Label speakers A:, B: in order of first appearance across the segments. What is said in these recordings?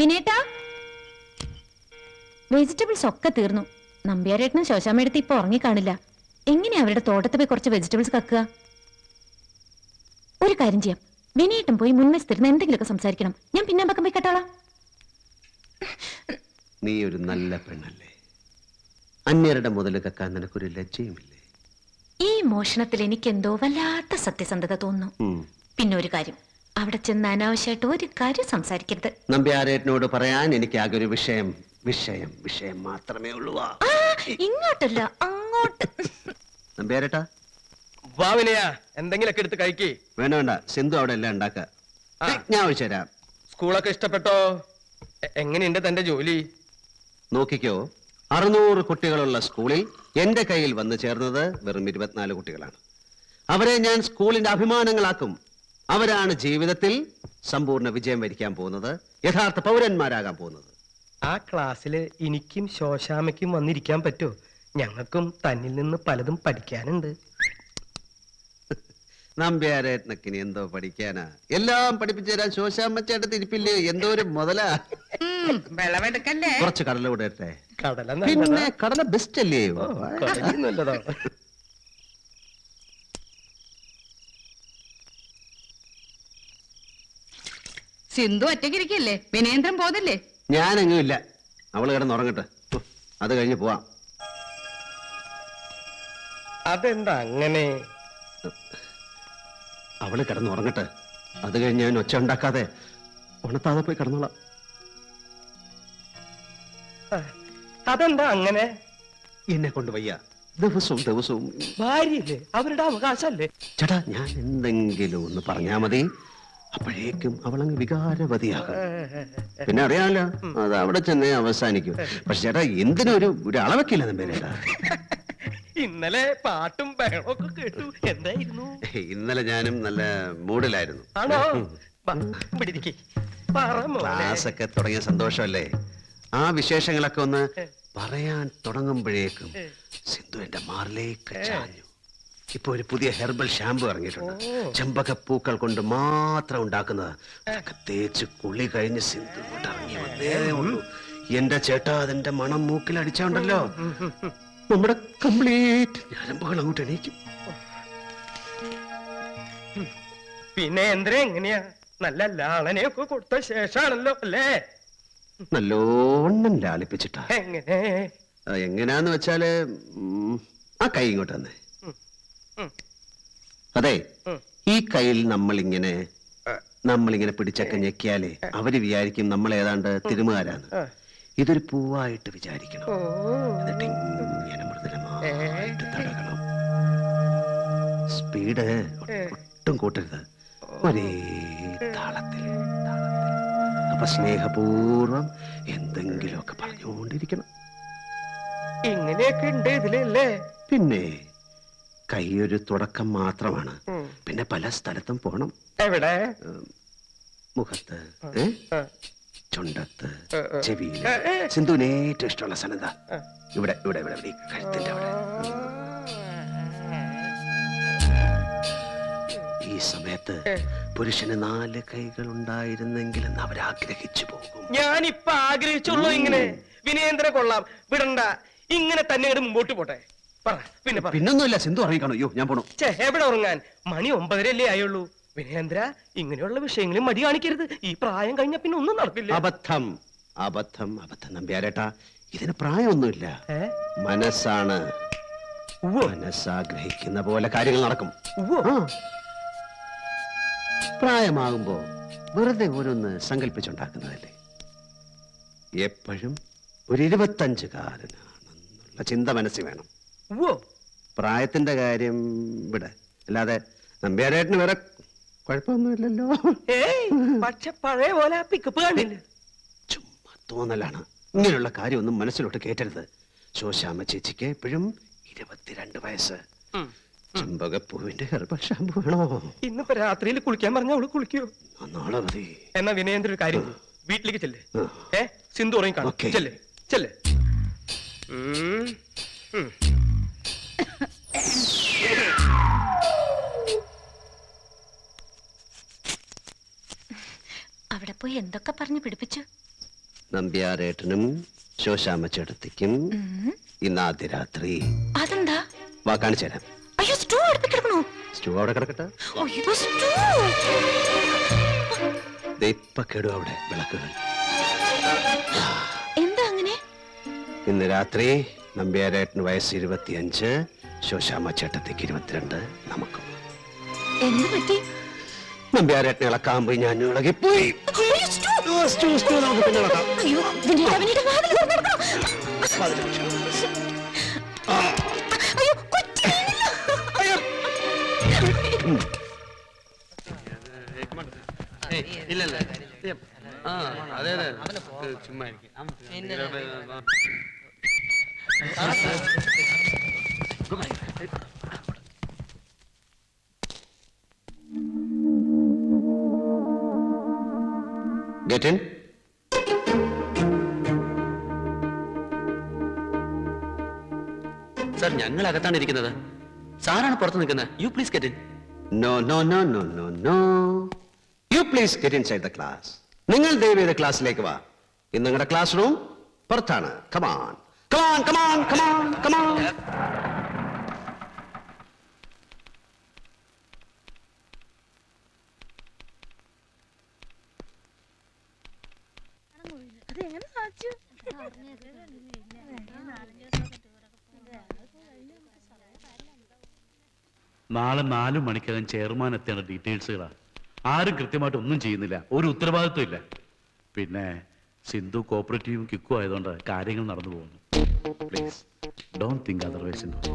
A: വിനേട്ടാ, vegetables ഒക്കെ തീർന്നു. നമ്പ്യാരേട്ടനും ശോശാമ്മയെടുത്ത് ഇപ്പൊ ഉറങ്ങിക്കാണില്ല. എങ്ങനെയാ അവരുടെ തോട്ടത്തിൽ പോയി കുറച്ച് വെജിറ്റബിൾസ് കക്കുക? ഒരു കാര്യം ചെയ്യാം, വിനേട്ടൻ പോയി മുൻവശത്തിരുന്ന് എന്തെങ്കിലുമൊക്കെ സംസാരിക്കണം. ഞാൻ പിന്നെ പക്കം പോയി കേട്ടോളാം.
B: നീ ഒരു നല്ല പെണ്ണല്ലേ. അന്യരുടെ മുതൽ കക്കാൻ നിനക്കൊരു ലജ്ജയുമില്ലേ?
A: ഈ മോഷണത്തിൽ എനിക്ക് എന്തോ വല്ലാത്ത സത്യസന്ധത തോന്നുന്നു. പിന്നെ ഒരു കാര്യം, അവിടെ ചെന്ന് അനാവശ്യമായിട്ട് ഒരു കാര്യം സംസാരിക്കരുത്.
B: നമ്പ്യാരേട്ടനോട് പറയാൻ എനിക്ക് ആകെ ഒരു വിഷയം വിഷയം വിഷയം മാത്രമേ ഉള്ളൂ.
A: ഇങ്ങോട്ടല്ല അങ്ങോട്ട്.
B: നമ്പ്യാരേട്ടാ,
C: എന്തെങ്കിലൊക്കെ എടുത്ത് കഴിക്കേ.
B: വേണ്ട വേണ്ട, സിന്ധു അവിടെ എല്ലാം ഉണ്ടാക്ക. ഞാൻ ഒഴിച്ചു തരാം.
C: സ്കൂളൊക്കെ ഇഷ്ടപ്പെട്ടോ? എങ്ങനെയുണ്ട് തന്റെ ജോലി?
B: നോക്കിക്കോ, 600 കുട്ടികളുള്ള സ്കൂളിൽ എന്റെ കയ്യിൽ വന്നു ചേർന്നത് വെറും 24 കുട്ടികളാണ്. അവരെ ഞാൻ സ്കൂളിന്റെ അഭിമാനങ്ങളാക്കും. അവരാണ് ജീവിതത്തിൽ സമ്പൂർണ്ണ വിജയം വരിക്കാൻ പോകുന്നത്, യഥാർത്ഥ പൗരന്മാരാകാൻ പോകുന്നത്.
C: ആ ക്ലാസ്സില് എനിക്കും ശോശാമയ്ക്കും വന്നിരിക്കാൻ പറ്റോ? ഞങ്ങൾക്കും തന്നിൽ നിന്ന് പലതും പഠിക്കാനുണ്ട്.
B: നമ്പ്യാരേട്ടനൊക്കെ ഇനി എന്തോ പഠിക്കാനാ? എല്ലാം പഠിപ്പിച്ചു തരാൻ ശോശാമ്മച്ചേട്ട തിരിപ്പില്ലേ? എന്തോ ഒരു മുതലാ. കുറച്ച് കടല കൂടെ ഇട്ടെ. പിന്നെ കടല ബെസ്റ്റ് അല്ലേ?
D: സിന്ധു ഒറ്റയ്ക്കിരിക്കല്ലേ? വിനേന്ദ്രൻ പോതല്ലേ?
B: ഞാനെങ്ങും ഇല്ല. അവള് കിടന്നുറങ്ങട്ടെ, അത് കഴിഞ്ഞ് പോവാം.
C: അതെന്താ അങ്ങനെ?
B: അവള് കിടന്നുറങ്ങട്ടെ, അത് കഴിഞ്ഞ് ഞാൻ ഒച്ച ഉണ്ടാക്കാതെ ഉണത്താതെ പോയി കിടന്നോളാം.
C: അതെന്താ അങ്ങനെ?
B: എന്നെ കൊണ്ട് വയ്യ. ദിവസവും ദിവസവും
C: ഭാര്യയില്ലേ? അവരുടെ അവകാശല്ലേ?
B: ചേട്ടാ, ഞാൻ എന്തെങ്കിലും ഒന്ന് പറഞ്ഞാ മതി, അപ്പോഴേക്കും അവളങ്ങ് വികാരവതിയാകും. പിന്നെ അറിയാമല്ലോ, അത് അവിടെ ചെന്നേ അവസാനിക്കും. പക്ഷെ ചേട്ടാ, എന്തിനൊരു അളവൊക്കെയില്ല നമ്പേരേട്ടാ.
C: ഇന്നലെ പാട്ടും ബഹളമൊക്കെ കേട്ടു. എന്തായിരുന്നു?
B: ഇന്നലെ ഞാനും നല്ല മൂഡിലായിരുന്നു.
C: ആണോ?
B: ക്ലാസ് ഒക്കെ തുടങ്ങിയ സന്തോഷമല്ലേ? ആ വിശേഷങ്ങളൊക്കെ ഒന്ന് പറയാൻ തുടങ്ങുമ്പോഴേക്കും സിന്ധു എന്റെ മാറിലേക്ക് ചാഞ്ഞു. ഇപ്പൊ ഒരു പുതിയ ഹെർബൽ ഷാമ്പു ഇറങ്ങിയിട്ടുണ്ട്, ചെമ്പകപ്പൂക്കൾ കൊണ്ട് മാത്രം ഉണ്ടാക്കുന്നത്. അതൊക്കെ തേച്ച് കുളി കഴിഞ്ഞ് സിന്ധു ഇങ്ങോട്ട് ഇറങ്ങി വന്നേ ഉള്ളൂ. എന്റെ ചേട്ടാ, അതിന്റെ മണം മൂക്കിൽ അടിച്ചോണ്ടല്ലോ നമ്മുടെ കംപ്ലീറ്റ് ഞരമ്പുകൾ അങ്ങോട്ട് എണീക്കും.
C: പിന്നെ എന്തിനാ എങ്ങനെയാ? നല്ല ലാളനെയൊക്കെ കൊടുത്ത ശേഷാണല്ലോ അല്ലേ?
B: നല്ലോണം ലാളിപ്പിച്ചിട്ടാ.
C: എങ്ങനെ?
B: എങ്ങനാന്ന് വെച്ചാല്, ആ കൈ ഇങ്ങോട്ട് തന്നെ. അതെ, ഈ കയ്യിൽ നമ്മളിങ്ങനെ പിടിച്ചൊക്കെ ഞെക്കിയാലേ അവര് വിചാരിക്കും നമ്മൾ ഏതാണ്ട് തിരുമുകാരാണ്. ഇതൊരു പൂവായിട്ട് വിചാരിക്കണം. എന്നിട്ട് ഇങ്ങനെ മൃദുലമായിട്ട് തടകണം. സ്പീഡ് ഒട്ടും കൂട്ടരുത്, ഒരേ താളത്തിൽ. അപ്പൊ സ്നേഹപൂർവം എന്തെങ്കിലുമൊക്കെ പറഞ്ഞുകൊണ്ടിരിക്കണം.
C: ഇങ്ങനെയൊക്കെ ഉണ്ട് ഇതിലല്ലേ?
B: പിന്നെ കൈയൊരു തുടക്കം മാത്രമാണ്, പിന്നെ പല സ്ഥലത്തും പോണം.
C: എവിടെ?
B: മുഖത്ത്, ചുണ്ടത്ത്, ചെവിയില്. സിന്ധുവിന് ഏറ്റവും ഇഷ്ടമുള്ള സ്ഥലം എന്താ? ഇവിടെ ഇവിടെ ഇവിടെ ഇവിടെ കഴുത്തിന്റെ അവിടെ. ഈ സമയത്ത് പുരുഷന് 4 കൈകൾ ഉണ്ടായിരുന്നെങ്കിൽ അവരാഗ്രഹിച്ചു പോകും.
C: ഞാനിപ്പൊ ആഗ്രഹിച്ചുള്ളൂ ഇങ്ങനെ. വിനേന്ദ്ര കൊള്ളാം, വിടണ്ട, ഇങ്ങനെ തന്നെ മുമ്പോട്ട് പോട്ടെ.
B: പിന്നൊന്നുമില്ല, സിന്ധു അറിയിക്കണോ? അയ്യോ, ഞാൻ പോണു.
C: എവിടെ ഉറങ്ങാൻ? മണി 9:30 ആയുള്ളൂ. വിനേന്ദ്ര, ഇങ്ങനെയുള്ള വിഷയങ്ങളിൽ മടി കാണിക്കരുത്. ഈ പ്രായം കഴിഞ്ഞ പിന്നെ ഒന്നും നടക്കില്ല.
B: അബദ്ധം അബദ്ധം അബദ്ധം നമ്പ്യാരേട്ടാ, ഇതിന് പ്രായമൊന്നുമില്ല. മനസ്സാണ്. മനസ്സാഗ്രഹിക്കുന്ന പോലെ കാര്യങ്ങൾ നടക്കും. പ്രായമാകുമ്പോ വെറുതെ ഓരോന്ന് സങ്കല്പിച്ചുണ്ടാക്കുന്നതല്ലേ. എപ്പോഴും ഒരു 25കാരനാണെന്നുള്ള ചിന്ത മനസ്സിൽ വേണം. പ്രായത്തിന്റെ കാര്യം ഇവിടെ, അല്ലാതെ നമ്പ്യാരേട്ടന് വേറെ കുഴപ്പമൊന്നുമില്ലല്ലോ.
C: പക്ഷെ പഴയ പോലെ പിക്കപ്പ് കാണില്ല.
B: ചുമ്മാ തോന്നലാണ്. ഇങ്ങനെയുള്ള കാര്യമൊന്നും മനസ്സിലോട്ട് കേട്ടരുത്. ശോശാമ്മ ചേച്ചിക്ക് എപ്പോഴും 22 വയസ്സ്. ചെമ്പകപ്പൂവിന്റെ ഹെർബൽ ഷാമ്പു വേണോ?
C: ഇന്നിപ്പോ രാത്രിയിൽ കുളിക്കാൻ പറഞ്ഞ അവള് കുളിക്കോ?
B: നാളെ മതി.
C: എന്നാ വിനയേന്ദ്ര ഒരു കാര്യം, വീട്ടിലേക്ക് ചെല്ലേ. സിന്ധു ഉറങ്ങി കാണും. ചെല്ലേ ചെല്ലേ.
A: അവിടെ പോയി എന്തൊക്കെ പറഞ്ഞു പിടിപ്പിച്ചു?
B: നമ്പ്യാരേട്ടനും ശോശാമ്മ ചേട്ടത്തിക്കും ഇന്നാദ്യ രാത്രി.
A: അതെന്താ?
B: വാ കാണിച്ചു തരാം.
A: അയ്യോ, സ്റ്റൂ അടുപ്പിക്കിടക്കണോ?
B: സ്റ്റൂ അവിടെ കിടക്കട്ടെ.
A: അയ്യോ, സ്റ്റൂ.
B: ദേ ഇപ്പൊ കേടും അവിടെ വിളക്കുകൾ.
A: എന്താ അങ്ങനെ?
B: ഇന്ന് രാത്രി നമ്പ്യാരേട്ടന് വയസ്സ് 25, ശോശാമ്മ ചേട്ടത്തിക്ക് 22, നമുക്കും.
A: എന്ത് പറ്റി?
B: നമ്പ്യാരേട്ടനെ ഇളക്കാൻ പോയി ഞാൻ ഇളകിപ്പോയി.
A: അയ്യോ, സ്റ്റൂ.
B: നമുക്ക് പിന്നെ ഇളക്കാം.
A: അയ്യോ, വിനീത, വാതിൽ തുറന്നെടുക്കണം. അയ്യോ, കൊച്ചി.
B: Get in.
E: സർ, ഞങ്ങൾ അകത്താണ് ഇരിക്കുന്നത്. സാറാണ് പുറത്ത് നിൽക്കുന്നത്. You please get in.
B: No, no, no, no, no, no. You please get inside the class. നിങ്ങൾ ദയവേത് ക്ലാസ്സിലേക്ക് വാ. ഇന്ന് നിങ്ങളുടെ ക്ലാസ് റൂം പുറത്താണ്. Come on. Come on, come on, come on, come on.
F: നാളെ 4 മണിക്കകം ചെയർമാൻ എത്തേണ്ട ഡീറ്റെയിൽസുകളാണ്. ആരും കൃത്യമായിട്ട് ഒന്നും ചെയ്യുന്നില്ല, ഒരു ഉത്തരവാദിത്വം ഇല്ല. പിന്നെ സിന്ധു കോപ്പറേറ്റീവും കിക്കും ആയതുകൊണ്ട് കാര്യങ്ങൾ നടന്നു പോകുന്നു. Please don't think otherwise. Sindhu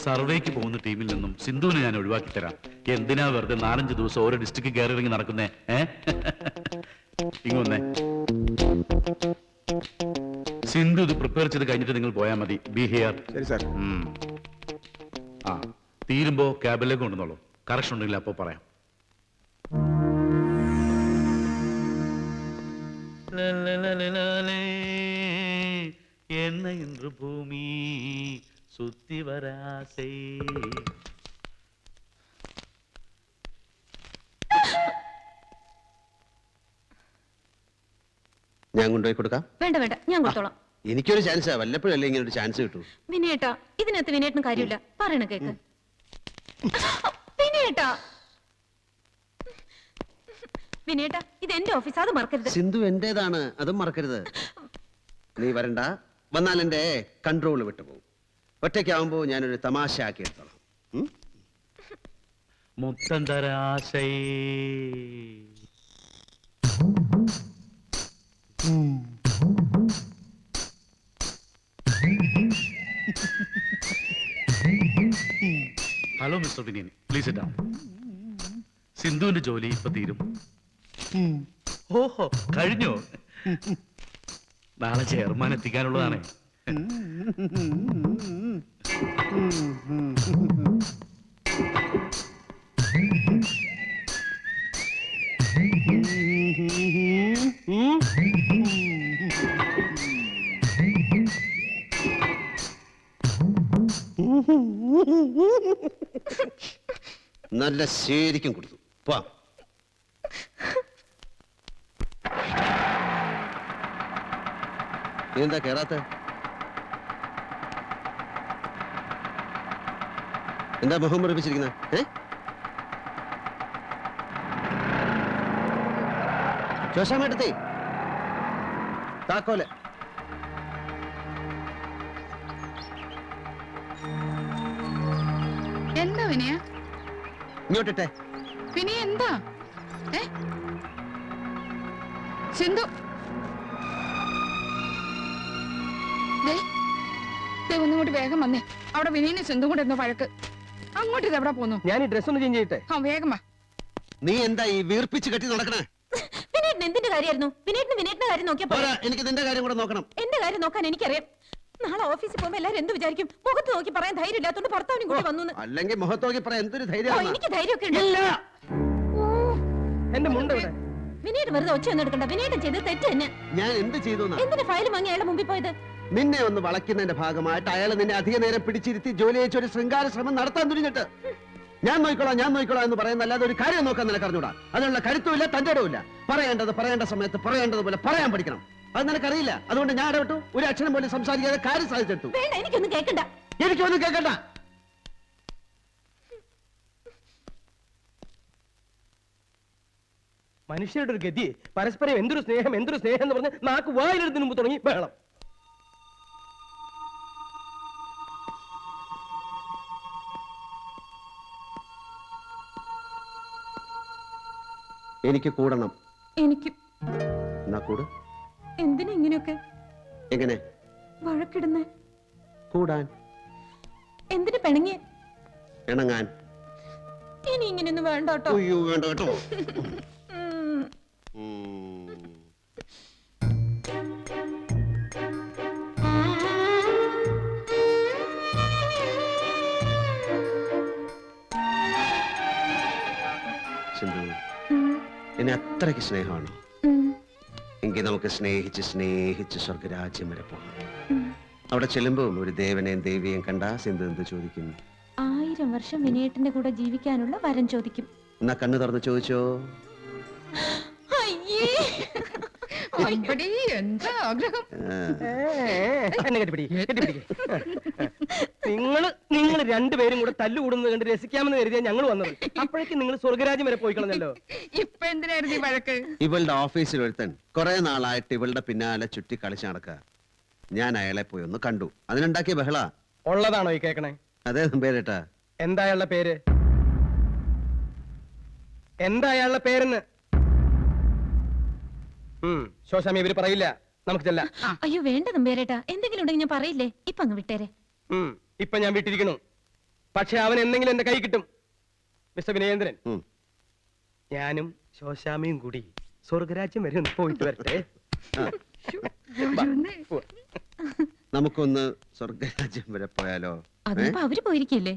F: സർവേക്ക് പോകുന്ന ടീമിൽ നിന്നും സിന്ധുവിനെ ഞാൻ ഒഴിവാക്കി തരാം. എന്തിനാ വെറുതെ 4-5 ദിവസം ഓരോ ഡിസ്ട്രിക്ട് കയറി ഇറങ്ങി നടക്കുന്നേ? ഇങ്ങൊന്നേ, സിന്ധു ഇത് പ്രിപ്പയർ ചെയ്ത് കഴിഞ്ഞിട്ട് നിങ്ങൾ പോയാൽ മതി. B here.
G: ശരി സാർ.
F: ആ, തീരുമ്പോ ക്യാബിലേക്ക് കൊണ്ടുവന്നോളൂ. കറക്ഷൻ ഉണ്ടെങ്കിൽ അപ്പോ പറയാം. என்ன இன்று பூமி சுத்தி வராசை.
B: ഞാൻ കൊണ്ടുപോയി കൊടുക്കാം.
A: വേണ്ട വേണ്ട, ഞാൻ കൊടുത്തോളാം.
B: എനിക്കൊരു ചാൻസ്, വല്ലപ്പോഴല്ലേ ഇങ്ങനെ ഒരു ചാൻസ് കിട്ടൂ.
A: വിനയേട്ടാ, ഇതിനകത്ത് വിനയേട്ടന് കാര്യമില്ല. പറയണ കേക്ക്. വിനയേട്ടാ, വിനയേട്ടാ, ഇത് എന്റെ ഓഫീസ്, അത് മറക്കരുത്.
B: സിന്ധു എന്റേതാണ്, അതും മറക്കരുത്. നീ വരണ്ട. വന്നാൽ എന്റെ കൺട്രോൾ വിട്ടുപോകും. ഒറ്റയ്ക്കാവുമ്പോ ഞാനൊരു തമാശ ആക്കി എടുത്തോളാം.
F: മുത്തം തരാശൈ. Hello mister Vineen, please sit down. സിന്ധുവിന്റെ ജോലി ഇപ്പൊ തീരും. ഓഹോ, കഴിഞ്ഞോ? നാളെ ചെയർമാൻ എത്തിക്കാനുള്ളതാണ്.
B: നല്ല ശരിക്കും കൊടുത്തു. പോവാം. നീ എന്താ കേറാത്ത? എന്താ മുഖം മുറിപ്പിച്ചിരിക്കുന്നത്? ശോശാമേട്ടത്തി, താക്കോല്.
D: എന്താ വിനയ?
B: ഇങ്ങോട്ടിട്ടെ.
D: വിനയ എന്താ? സിന്ധു, ഒന്നുകൂടി വേഗം വന്നേ. അവിടെ വിനീനെ സിന്ധു കൂടെ എന്തോ വഴക്ക്. അങ്ങോട്ട് ഇത് എവിടെ പോന്നു?
C: ഞാൻ ഈ ഡ്രസ് ഒന്ന് ചേഞ്ച് ചെയ്യട്ടെ.
D: ആ, വേഗം വാ.
B: നീ എന്താ ഈ വീർപ്പിച്ച് കെട്ടി നടക്കണേ?
A: വിനേട്ടൻ എന്തിന്റെ കാര്യമായിരുന്നു? വിനേട്ടന്റെ കാര്യം നോക്കിയാ പോരാ.
B: എനിക്ക് നിന്റെ കാര്യം കൂടെ നോക്കണം.
A: എന്റെ കാര്യം നോക്കാൻ എനിക്കറിയാം. നാളെ ഓഫീസിൽ പോകുമ്പോ എല്ലാരും എന്ത് വിചാരിക്കും? മുഖത്ത് നോക്കി പറയാൻ ധൈര്യം ഇല്ലാത്തോണ്ട് ഭർത്താവിനും കൂടി വന്നു.
B: അല്ലെങ്കിൽ മുഖത്ത് നോക്കി പറയാൻ എന്തൊരു ധൈര്യം.
A: എനിക്ക് ധൈര്യമൊക്കെ ഉണ്ട്.
C: എന്റെ മുണ്ട് ഇവിടെ.
A: വിനേട്ട് വെറുതെ ഒച്ച ഒന്നും എടുക്കണ്ട. വിനേട്ടൻ ചെയ്ത് തെറ്റ് തന്നെ.
B: ഞാൻ എന്ത് ചെയ്തു?
A: എന്തിന്റെ ഫയൽ വാങ്ങി അയാളുടെ മുമ്പിൽ പോയത്?
B: നിന്നെ ഒന്ന് വളയ്ക്കുന്നതിന്റെ ഭാഗമായിട്ട് അയാൾ നിന്നെ അധിക നേരം പിടിച്ചിരുത്തി ജോലി അയച്ച ഒരു ശൃംഗാര ശ്രമം നടത്താൻ തുനിഞ്ഞിട്ട് ഞാൻ നോക്കിക്കോളാം എന്ന് പറയുന്ന അല്ലാതെ ഒരു കാര്യം നോക്കാൻ നിനക്ക് അറിഞ്ഞൂടാ. അതിനുള്ള കരുത്തുമില്ല, തന്റെ ഇടവുമില്ല. പറയേണ്ടത് പറയേണ്ട സമയത്ത് പറയേണ്ടതുപോലെ പറയാൻ പഠിക്കണം. അത് നിനക്കറിയില്ല. അതുകൊണ്ട് ഞാൻ ഇടപെട്ടു. ഒരു അക്ഷരം പോലും സംസാരിക്കാതെ കാര്യം സാധിച്ചെടുത്തു.
A: വേണ്ട, എനിക്കൊന്നും കേൾക്കണ്ട.
B: എനിക്കൊന്നും കേൾക്കണ്ട.
C: മനുഷ്യരുടെ ഒരു ഗതി. പരസ്പരം എന്തൊരു സ്നേഹം എന്ന് പറഞ്ഞ് നാക്ക് വായിലെടുത്തിന് മുമ്പ് തുടങ്ങി ബഹളം.
B: എനിക്ക് കൂടണം.
D: എനിക്ക്
B: എന്നാ കൂട്.
D: എന്തിനാ ഇങ്ങനെയൊക്കെ
B: എങ്ങനെ
D: വഴക്കിടുന്നേ?
B: കൂടാൻ.
D: എന്തിനു പിണങ്ങിയ?
B: ഇണങ്ങാൻ.
D: ഇനി ഇങ്ങനെയൊന്നും വേണ്ട കേട്ടോ.
B: അയ്യോ വേണ്ട കേട്ടോ. സിന്ധു, എന്നെ അത്രയ്ക്ക് സ്നേഹമാണോ? എങ്കിൽ നമുക്ക് സ്നേഹിച്ച് സ്വർഗരാജ്യം വരെ പോകാം. അവിടെ ചെല്ലുമ്പോൾ ഒരു ദേവനെയും ദേവിയെയും കണ്ടാ സിന്ധു എന്ത് ചോദിക്കും?
A: 1000 വർഷം വിനയേട്ടന്റെ കൂടെ ജീവിക്കാനുള്ള വരം ചോദിക്കും.
B: എന്നാ കണ്ണു തുറന്ന് ചോദിച്ചോ.
D: എന്താ ആഗ്രഹം?
C: എന്നെ കെട്ടിപ്പിടി. നിങ്ങൾ രണ്ടുപേരും കൂടെ തല്ലുകൂടുന്നത് കണ്ട് രസിക്കാമെന്ന് കരുതിയാ ഞങ്ങൾ വന്നത്. അപ്പോഴേക്കും നിങ്ങൾ സ്വർഗരാജ്യം വരെ പോയി കളഞ്ഞല്ലോ.
D: ഇപ്പൊ എന്തിനായിരുന്നു ഈ വഴക്ക്?
B: ഇവളുടെ ഓഫീസിൽ ഒരുത്തൻ കുറെ നാളായിട്ട് ഇവളുടെ പിന്നാലെ ചുറ്റി കളിച്ച് നടക്കുക. ഞാൻ അയാളെ പോയി ഒന്ന് കണ്ടു. അതിനുണ്ടാക്കിയ ബഹള.
C: ഉള്ളതാണോ ഈ കേക്കണേ?
B: അതേ പേരേട്ടാ.
C: എന്താ അയാളുടെ പേര്? എന്താ അയാളുടെ പേരെന്ന്? ശോശാമി ഇവര് പറയില്ല. നമുക്ക് ചെല്ലാം.
A: അയ്യോ വേണ്ട നമ്പേരേട്ടാ, എന്തെങ്കിലും ഉണ്ടെങ്കിൽ ഞാൻ പറയില്ലേ. ഇപ്പൊ അങ്ങ് വിട്ടേരെ.
C: ഇപ്പൊ ഞാൻ വിട്ടിരിക്കണു. പക്ഷെ അവൻ എന്തെങ്കിലും എന്റെ കൈ കിട്ടും. മിസ്റ്റർ വിനയേന്ദ്രൻ, ഞാനും ശോശാമിയും കൂടി സ്വർഗരാജ്യം വരെ ഒന്ന് പോയിട്ട് വരട്ടെ.
B: നമുക്കൊന്ന് സ്വർഗരാജ്യം വരെ പോയാലോ?
A: അതിപ്പോ അവര് പോയിരിക്കില്ലേ?